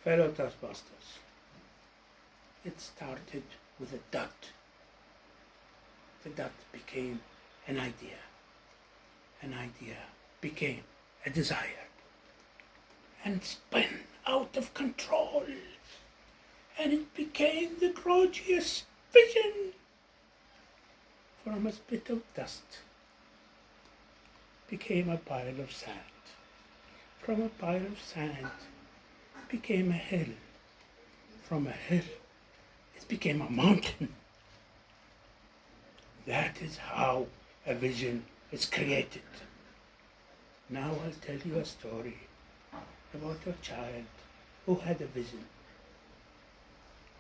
Fellow toastmasters, it started with a dot. The dot became an idea. An idea became a desire. And spun out of control. And it became the gorgeous vision. From a spit of dust became a pile of sand. From a pile of sand became a hill. From a hill it became a mountain. That is how a vision is created. Now I'll tell you a story about a child who had a vision.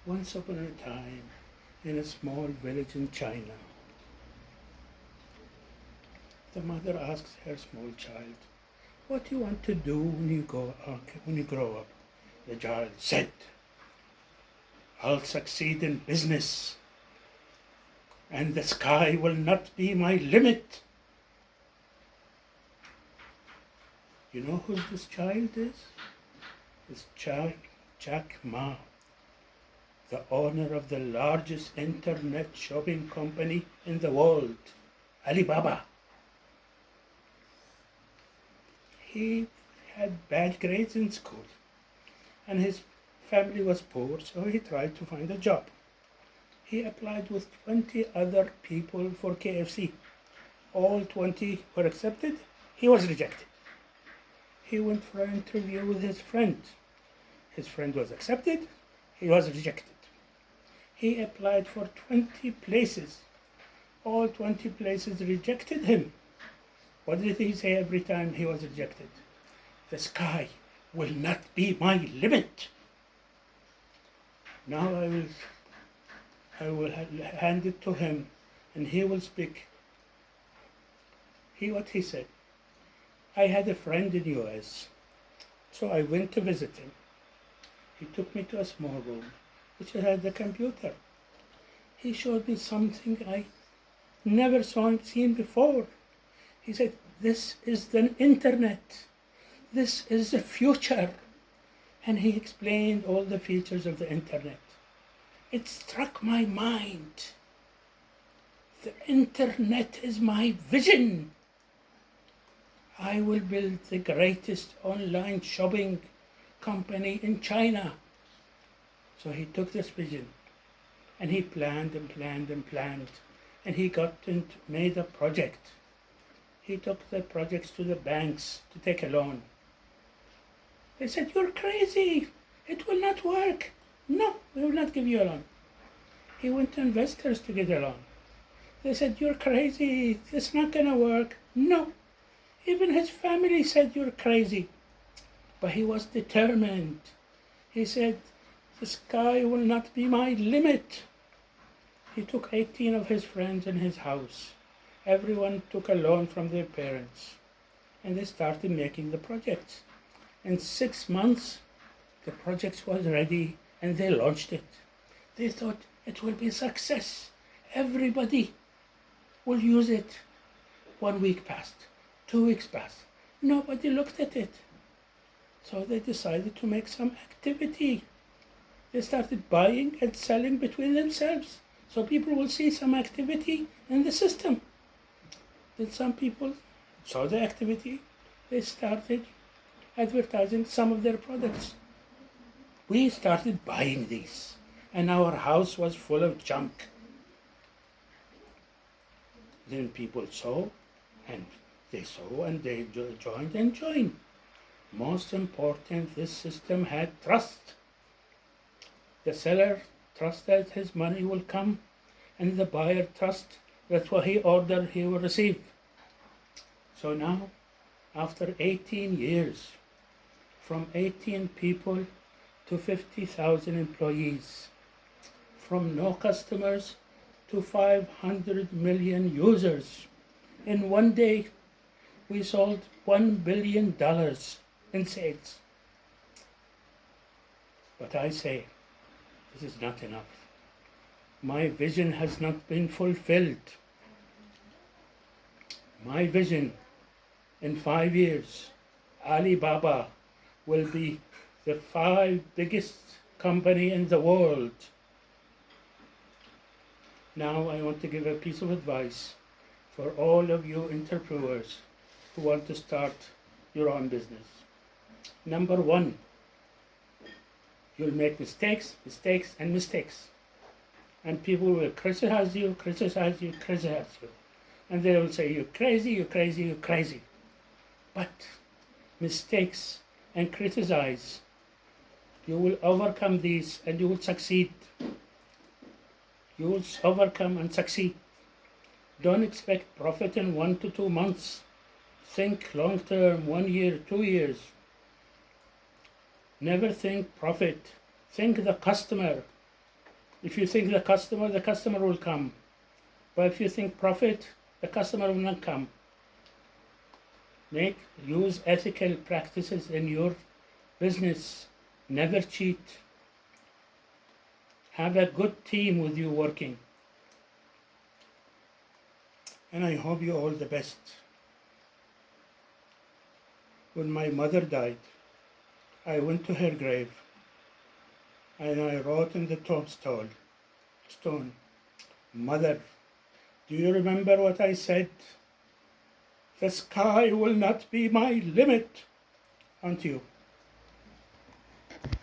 Once upon a time, in a small village in China, the mother asks her small child, "What do you want to do when you grow up?" The child said, "I'll succeed in business, and the sky will not be my limit." You know who this child is? It's Jack Ma, the owner of the largest internet shopping company in the world, Alibaba. He had bad grades in school, and his family was poor, so he tried to find a job. He applied with 20 other people for KFC. All 20 were accepted. He was rejected. He went for an interview with his friend. His friend was accepted. He was rejected. He applied for 20 places. All 20 places rejected him. What did he say every time he was rejected? "The sky will not be my limit." Now I will hand it to him, and he will speak. What he said. "I had a friend in US, so I went to visit him. He took me to a small room, which had a computer. He showed me something I never seen before. He said, 'This is the internet. This is the future.' And he explained all the features of the internet. It struck my mind. The internet is my vision. I will build the greatest online shopping company in China." So he took this vision, and he planned and planned and planned, and he made a project. He took the projects to the banks to take a loan. They said, "You're crazy. It will not work." "No, we will not give you a loan." He went to investors to get a loan. They said, "You're crazy. It's not going to work." "No." Even his family said, "You're crazy." But he was determined. He said, "The sky will not be my limit." He took 18 of his friends in his house. Everyone took a loan from their parents, and they started making the projects. In 6 months, the project was ready, and they launched it. They thought it will be a success. Everybody will use it. 1 week passed. 2 weeks passed. Nobody looked at it. So they decided to make some activity. They started buying and selling between themselves, so people will see some activity in the system. Then some people saw the activity. They started advertising some of their products. We started buying these, and our house was full of junk. Then people saw, and they joined. Most important, this system had trust. The seller trusts that his money will come, and the buyer trusts that what he ordered he will receive. So now, after 18 years, from 18 people to 50,000 employees, from no customers to 500 million users, in one day we sold $1 billion in sales. But I say, this is not enough. My vision has not been fulfilled. My vision, in 5 years, Alibaba will be the 5 biggest company in the world. Now I want to give a piece of advice for all of you entrepreneurs who want to start your own business. Number 1, you'll make mistakes, and mistakes. And people will criticize you. And they will say, you're crazy. But mistakes and criticize, you will overcome these and you will succeed. You will overcome and succeed. Don't expect profit in 1 to 2 months. Think long term, 1 year, 2 years. Never think profit. Think the customer. If you think the customer will come. But if you think profit, the customer will not come. Use ethical practices in your business. Never cheat. Have a good team with you working. And I hope you all the best. When my mother died, I went to her grave and I wrote in the tombstone, Mother, do you remember what I said? The sky will not be my limit unto you.